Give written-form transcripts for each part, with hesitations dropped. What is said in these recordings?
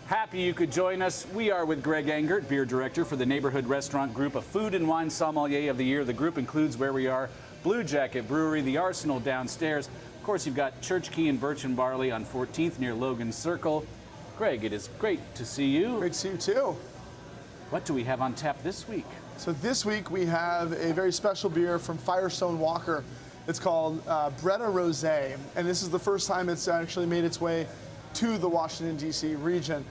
Happy you could join us. We are with Greg Engert, beer director for the Neighborhood Restaurant Group, a food and wine sommelier of the year. The group includes where we are, Blue Jacket Brewery, the Arsenal downstairs. Of course, you've got Church Key and Birch and Barley on 14th near Logan Circle. Greg, it is great to see you. Great to see you too. What do we have on tap this week? So this week we have a very special beer from Firestone Walker. It's called Bretta Rosé, and this is the first time it's actually made its way to the Washington, D.C. region.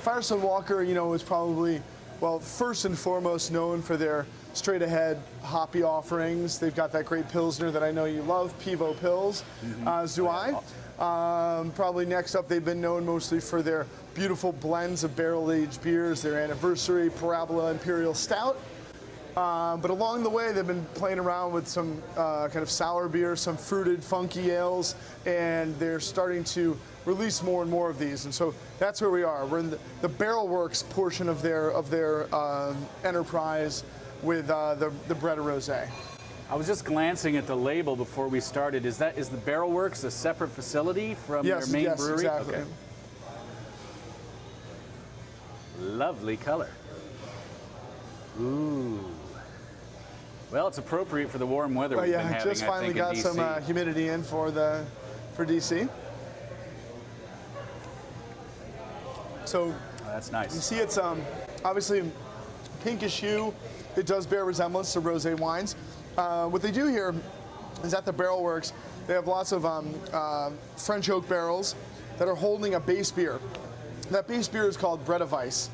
Firestone Walker, is probably, well, first and foremost known for their straight-ahead hoppy offerings. They've got that great Pilsner that I know you love, Pivo Pils, as do I. Probably next up, they've been known mostly for their beautiful blends of barrel-aged beers, their Anniversary, Parabola, Imperial Stout. But along the way, they've been playing around with some kind of sour beers, some fruited, funky ales, and they're starting to release more and more of these. And so that's where we are. We're in the barrel works portion of their enterprise with the Bretta Rosé. I was just glancing at the label before we started. Is the Barrel Works a separate facility from their main brewery? Yes, exactly. Okay. Lovely color. Ooh. Well, it's appropriate for the warm weather we've been having, just finally got some humidity in for DC. So that's nice. You see, it's obviously pinkish hue. It does bear resemblance to rosé wines. What they do here is at the Barrel Works, they have lots of French oak barrels that are holding a base beer. That base beer is called Bretta Weiss.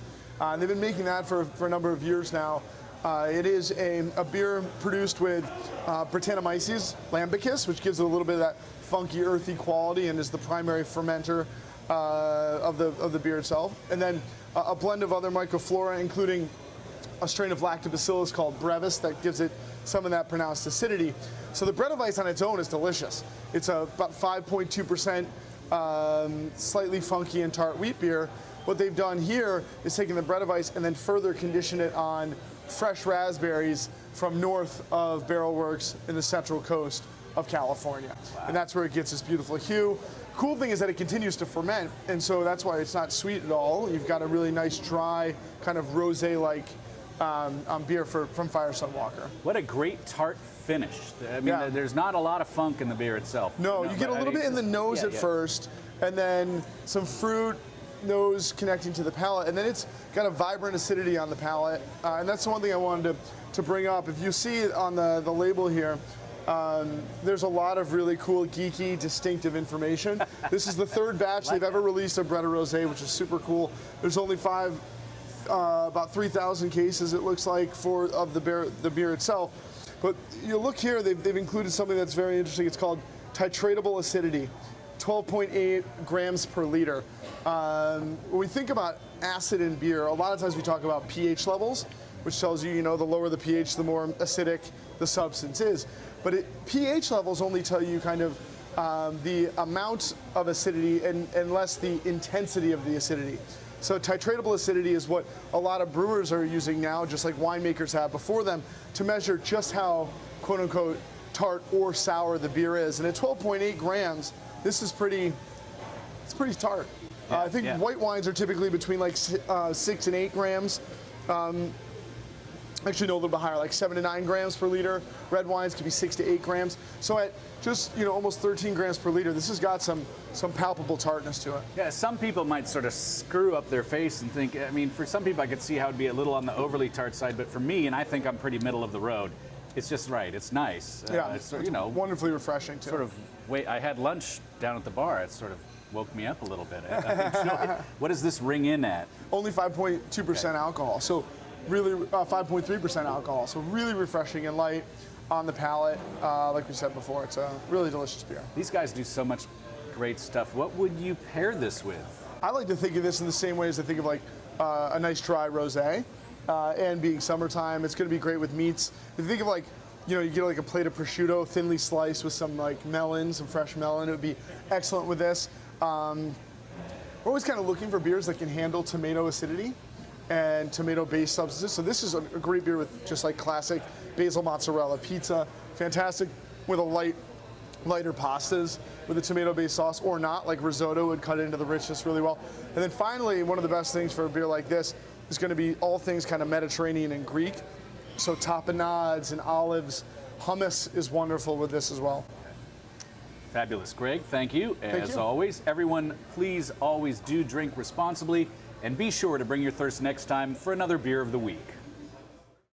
They've been making that for a number of years now. It is a beer produced with Brettanomyces lambicus, which gives it a little bit of that funky, earthy quality and is the primary fermenter of the beer itself. And then a blend of other mycoflora, including a strain of lactobacillus called brevis that gives it some of that pronounced acidity. So the Bretta Weiss on its own is delicious. It's about 5.2%, slightly funky and tart wheat beer. What they've done here is taken the Bretta Weiss and then further conditioned it on fresh raspberries from north of Barrel Works in the central coast of California. Wow. And that's where it gets this beautiful hue. Cool thing is that it continues to ferment, and so that's why it's not sweet at all. You've got a really nice, dry, kind of rosé-like beer from Firestone Walker. What a great tart finish. I mean, there's not a lot of funk in the beer itself. No, you get a little bit in the nose at first, and then some fruit nose connecting to the palate, and then it's got a vibrant acidity on the palate. And that's the one thing I wanted to bring up. If you see it on the label here, there's a lot of really cool, geeky, distinctive information. This is the third batch they've ever released of Bretta Rosé, which is super cool. There's only about 3,000 cases, it looks like, of the beer itself. But you look here, they've included something that's very interesting. It's called titratable acidity, 12.8 grams per liter. When we think about acid in beer, a lot of times we talk about pH levels, which tells you, the lower the pH, the more acidic the substance is. But pH levels only tell you kind of the amount of acidity and less the intensity of the acidity. So titratable acidity is what a lot of brewers are using now, just like winemakers have before them, to measure just how, quote unquote, tart or sour the beer is. And at 12.8 grams, this is pretty tart. I think white wines are typically between like 6 and 8 grams. Actually, no, a little bit higher, like 7 to 9 grams per liter. Red wines could be 6 to 8 grams. So at just almost 13 grams per liter, this has got some palpable tartness to it. Yeah, some people might sort of screw up their face and think. I mean, for some people, I could see how it'd be a little on the overly tart side, but for me, and I think I'm pretty middle of the road. It's just right. It's nice. It's wonderfully refreshing too. Sort of. I had lunch down at the bar. It sort of woke me up a little bit. What does this ring in at? Only 5.2% alcohol. So really 5.3% alcohol. So really refreshing and light on the palate. Like we said before, it's a really delicious beer. These guys do so much great stuff. What would you pair this with? I like to think of this in the same way as I think of like a nice dry rosé. And being summertime, it's going to be great with meats. If you think of like, you get like a plate of prosciutto thinly sliced with some like melon, some fresh melon, it would be excellent with this. We're always kind of looking for beers that can handle tomato acidity and tomato-based substances. So this is a great beer with just like classic basil mozzarella pizza. Fantastic with a lighter pastas. with a tomato-based sauce, or not, like risotto would cut into the richness really well. And then finally, one of the best things for a beer like this is going to be all things kind of Mediterranean and Greek. So tapenades and olives. Hummus is wonderful with this as well. Fabulous. Greg, thank you. As Thank you. always, everyone, please always do drink responsibly, and be sure to bring your thirst next time for another beer of the week.